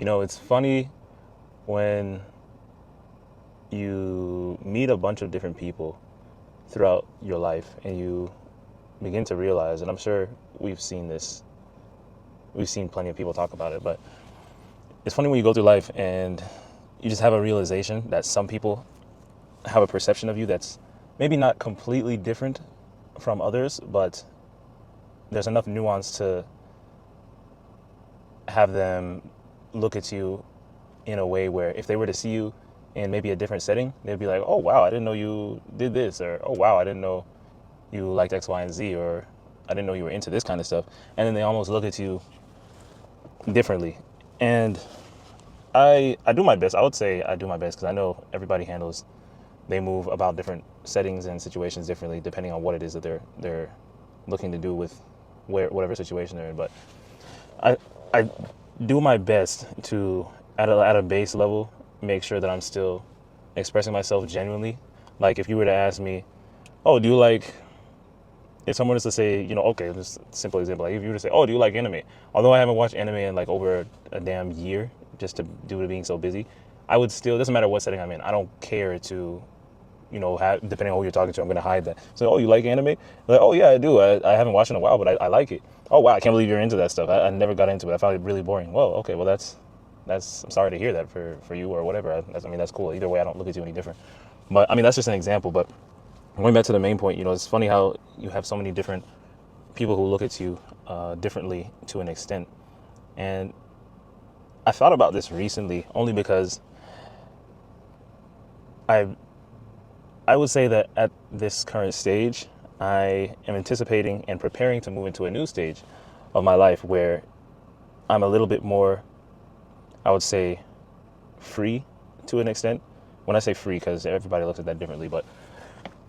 It's funny when you meet a bunch of different people throughout your life and you begin to realize, and I'm sure we've seen plenty of people talk about it, but it's funny when you go through life and you just have a realization that some people have a perception of you that's maybe not completely different from others, but there's enough nuance to have them look at you in a way where if they were to see you in maybe a different setting, they'd be like, oh, wow, I didn't know you did this, or oh, wow, I didn't know you liked X, Y, and Z, or I didn't know you were into this kind of stuff. And then they almost look at you differently. And I do my best. I would say I do my best because I know they move about different settings and situations differently depending on what it is that they're looking to do with whatever situation they're in. But I do my best to at a base level make sure that I'm still expressing myself genuinely. Like if you were to ask me, oh, do you like, if someone was to say, okay, just a simple example, like if you were to say, oh, do you like anime? Although I haven't watched anime in like over a damn year, just due to being so busy, I would still, doesn't matter what setting I'm in, I don't care to, depending on who you're talking to, I'm going to hide that. So, oh, you like anime? Like, oh, yeah, I do. I haven't watched in a while, but I like it. Oh, wow, I can't believe you're into that stuff. I never got into it. I found it really boring. Well, okay, well, I'm sorry to hear that for you or whatever. That's cool. Either way, I don't look at you any different. But, that's just an example. But going back to the main point, it's funny how you have so many different people who look at you differently to an extent. And I thought about this recently only because I I would say that at this current stage, I am anticipating and preparing to move into a new stage of my life where I'm a little bit more, I would say, free to an extent. When I say free, because everybody looks at that differently, but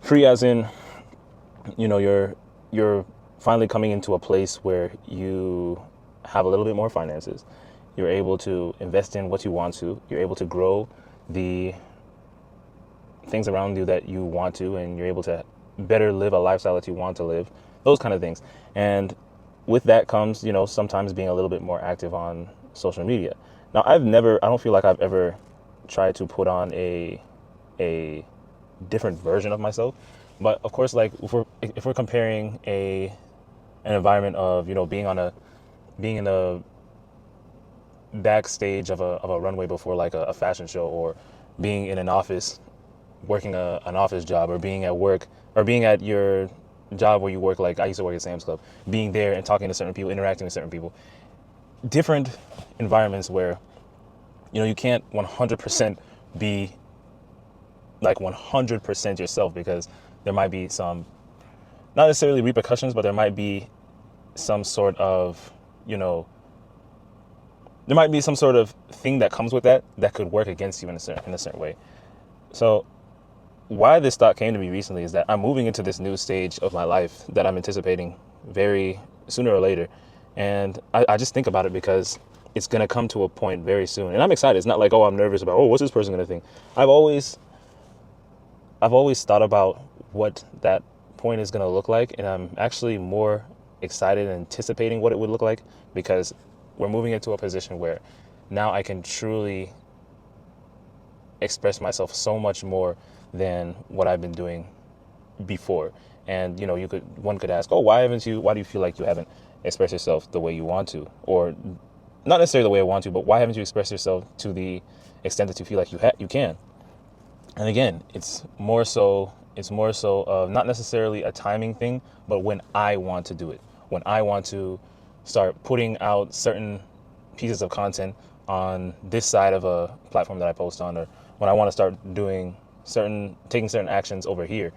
free as in, you're finally coming into a place where you have a little bit more finances. You're able to invest in what you want to. You're able to grow the things around you that you want to, and you're able to better live a lifestyle that you want to live, those kind of things. And with that comes, sometimes being a little bit more active on social media. Now, I don't feel like I've ever tried to put on a different version of myself. But of course, like if we're comparing an environment of, being in a backstage of a runway before like a fashion show, or being in an office working an office job, or being at work, or being at your job where you work, like I used to work at Sam's Club, being there and talking to certain people, interacting with certain people, different environments where, you can't 100% be like 100% yourself, because there might be some, not necessarily repercussions, but there might be some sort of, there might be some sort of thing that comes with that could work against you in a certain way. So why this thought came to me recently is that I'm moving into this new stage of my life that I'm anticipating very sooner or later. And I just think about it because it's going to come to a point very soon. And I'm excited. It's not like, oh, I'm nervous about, oh, what's this person going to think? I've always thought about what that point is going to look like. And I'm actually more excited and anticipating what it would look like, because we're moving into a position where now I can truly express myself so much more than what I've been doing before. And one could ask, oh, why do you feel like you haven't expressed yourself the way you want to, or not necessarily the way I want to, but why haven't you expressed yourself to the extent that you feel like you can? And again, it's more so of not necessarily a timing thing, but when I want to do it, when I want to start putting out certain pieces of content on this side of a platform that I post on, or when I want to start taking certain actions over here.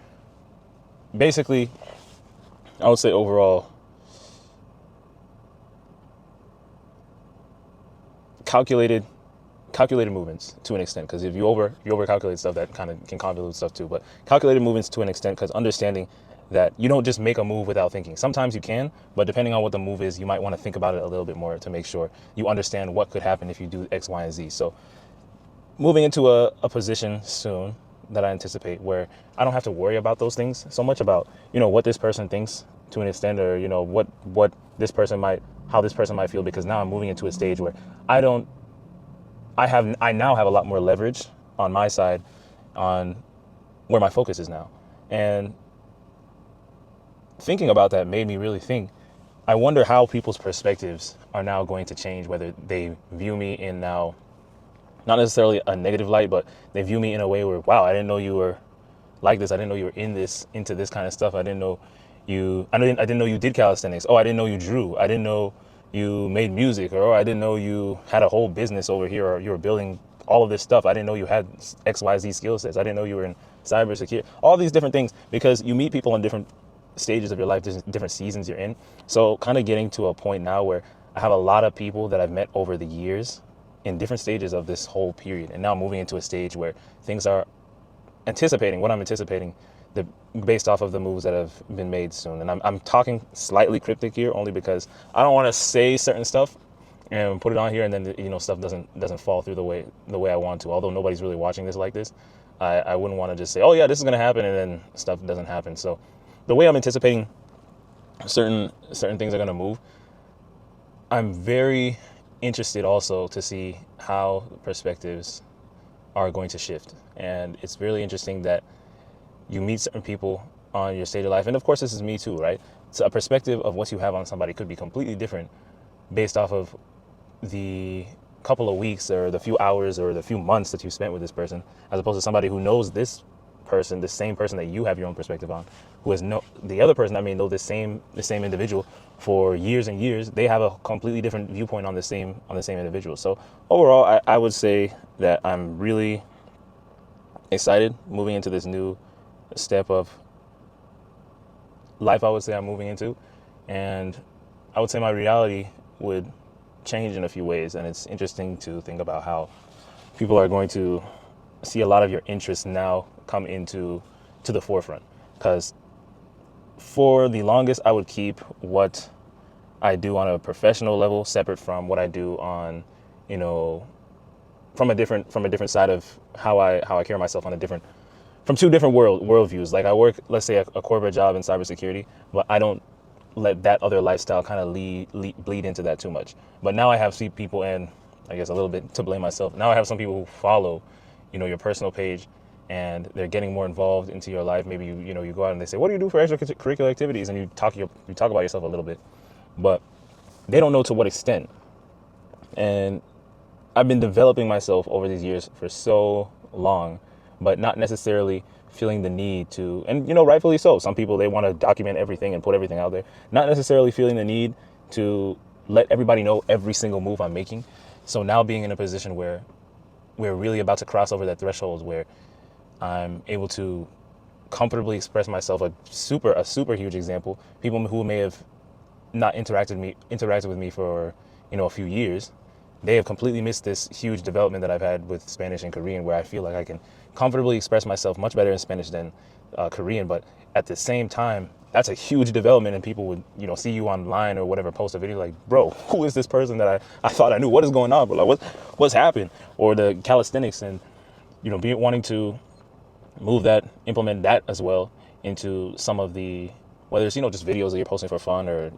Basically, I would say overall, calculated movements to an extent, because if you over calculate stuff, that kind of can convolute stuff too. But calculated movements to an extent, because understanding that you don't just make a move without thinking. Sometimes you can, but depending on what the move is, you might want to think about it a little bit more to make sure you understand what could happen if you do X, Y, and Z. So moving into a position soon that I anticipate where I don't have to worry about those things so much, about, what this person thinks to an extent, or, how this person might feel, because now I'm moving into a stage where I don't I now have a lot more leverage on my side on where my focus is now. And thinking about that made me really think, I wonder how people's perspectives are now going to change, whether they view me in now, not necessarily a negative light, but they view me in a way where, wow, I didn't know you were like this. I didn't know you were into this kind of stuff. I didn't know you did calisthenics. Oh, I didn't know you drew. I didn't know you made music, or oh, I didn't know you had a whole business over here, or you were building all of this stuff. I didn't know you had XYZ skill sets. I didn't know you were in cybersecurity, all these different things, because you meet people in different stages of your life, different seasons you're in. So kind of getting to a point now where I have a lot of people that I've met over the years in different stages of this whole period. And now moving into a stage where things are what I'm anticipating, based off of the moves that have been made soon. And I'm talking slightly cryptic here only because I don't want to say certain stuff and put it on here and then stuff doesn't fall through the way I want to. Although nobody's really watching this like this, I wouldn't want to just say, oh yeah, this is going to happen, and then stuff doesn't happen. So the way I'm anticipating certain things are going to move, I'm very interested also to see how perspectives are going to shift. And it's really interesting that you meet certain people on your stage of life. And of course, this is me too, right? So a perspective of what you have on somebody could be completely different based off of the couple of weeks or the few hours or the few months that you spent with this person, as opposed to somebody who knows this person, the same person that you have your own perspective on, who has the other person that may know the same individual for years and years. They have a completely different viewpoint on the same individual. So overall, I would say that I'm really excited moving into this new step of life. I would say I'm moving into, and I would say my reality would change in a few ways. And it's interesting to think about how people are going to see a lot of your interests now come to the forefront. Because for the longest, I would keep what I do on a professional level separate from what I do on, from a different side of how I carry myself from two different worldviews. Like I work, let's say, a corporate job in cybersecurity, but I don't let that other lifestyle kind of bleed into that too much. But now I have people, and I guess a little bit to blame myself. Now I have some people who follow, your personal page, and they're getting more involved into your life. Maybe you go out and they say, what do you do for extracurricular activities? And you talk about yourself a little bit, but they don't know to what extent. And I've been developing myself over these years for so long, but not necessarily feeling the need to, and rightfully so. Some people, they want to document everything and put everything out there, not necessarily feeling the need to let everybody know every single move I'm making. So now being in a position where we're really about to cross over that threshold where I'm able to comfortably express myself. A super huge example, people who may have not interacted with me for a few years, they have completely missed this huge development that I've had with Spanish and Korean, where I feel like I can comfortably express myself much better in Spanish than Korean. But at the same time, that's a huge development, and people would see you online or whatever, post a video like, bro, who is this person that I thought I knew? What is going on? But like, what's happened? Or the calisthenics, and wanting to implement that as well into some of the, whether it's just videos that you're posting for fun, or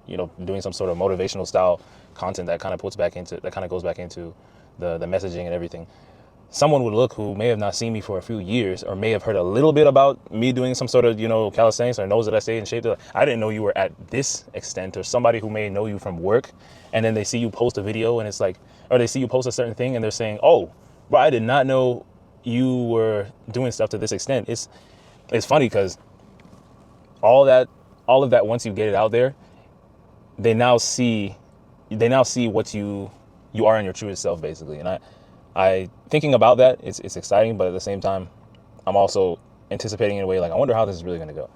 doing some sort of motivational style content that kind of goes back into the messaging and everything. Someone would look who may have not seen me for a few years, or may have heard a little bit about me doing some sort of calisthenics, or knows that I stay in shape. Like, I didn't know you were at this extent. Or somebody who may know you from work, and then they see you post a video, and it's like, or they see you post a certain thing, and they're saying, oh, bro, I did not know you were doing stuff to this extent. It's funny because all of that, once you get it out there, they now see what you are in your truest self, basically. And I thinking about that, it's exciting, but at the same time, I'm also anticipating in a way like, I wonder how this is really going to go,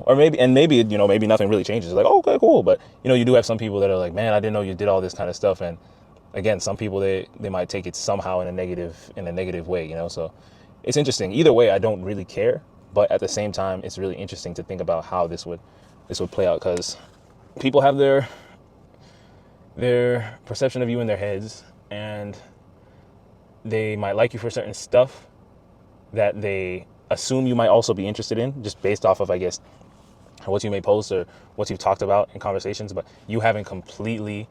or maybe maybe nothing really changes. Like, oh, okay, cool. But you do have some people that are like, man, I didn't know you did all this kind of stuff. And again, some people, they might take it somehow in a negative way, so it's interesting. Either way, I don't really care, but at the same time, it's really interesting to think about how this would play out, because people have their perception of you in their heads, and they might like you for certain stuff that they assume you might also be interested in, just based off of, I guess, what you may post or what you've talked about in conversations. But you haven't completely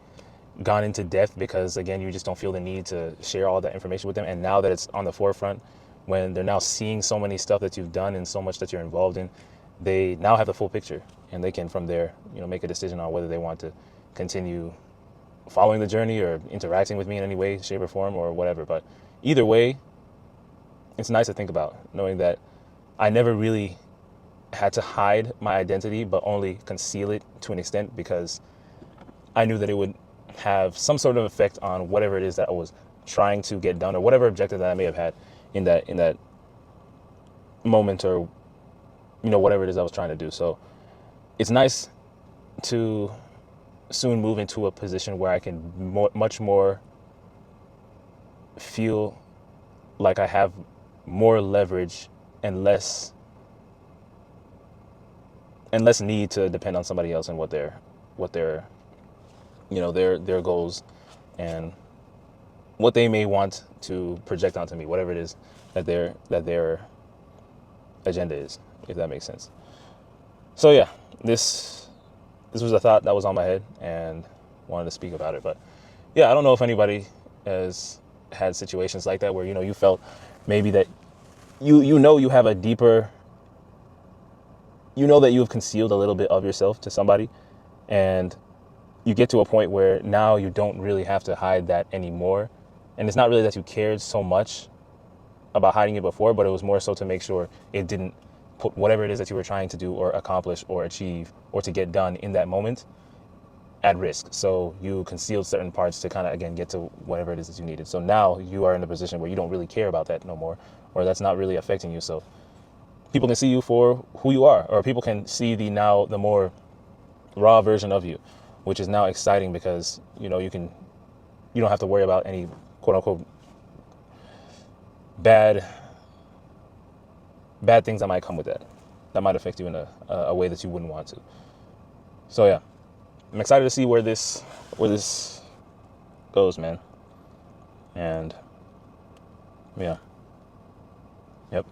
gone into depth because, again, you just don't feel the need to share all that information with them. And now that it's on the forefront, when they're now seeing so many stuff that you've done and so much that you're involved in, they now have the full picture, and they can from there, make a decision on whether they want to continue following the journey or interacting with me in any way, shape, or form, or whatever. But either way, it's nice to think about, knowing that I never really had to hide my identity, but only conceal it to an extent, because I knew that it would have some sort of effect on whatever it is that I was trying to get done, or whatever objective that I may have had in that moment, or whatever it is I was trying to do. So it's nice to soon move into a position where I can much more feel like I have more leverage and less need to depend on somebody else and what their their goals and what they may want to project onto me, whatever it is that their agenda is, if that makes sense. So yeah, this was a thought that was on my head and wanted to speak about it. But yeah, I don't know if anybody has had situations like that where you felt maybe that you have a deeper, that you have concealed a little bit of yourself to somebody, and you get to a point where now you don't really have to hide that anymore. And it's not really that you cared so much about hiding it before, but it was more so to make sure it didn't put whatever it is that you were trying to do or accomplish or achieve or to get done in that moment at risk. So you concealed certain parts to kind of, again, get to whatever it is that you needed. So now you are in a position where you don't really care about that no more, or that's not really affecting you. So people can see you for who you are, or people can see the more raw version of you, which is now exciting because, you don't have to worry about any quote unquote bad things that might come with that might affect you in a way that you wouldn't want to. So yeah, I'm excited to see where this goes, man. And yeah, yep.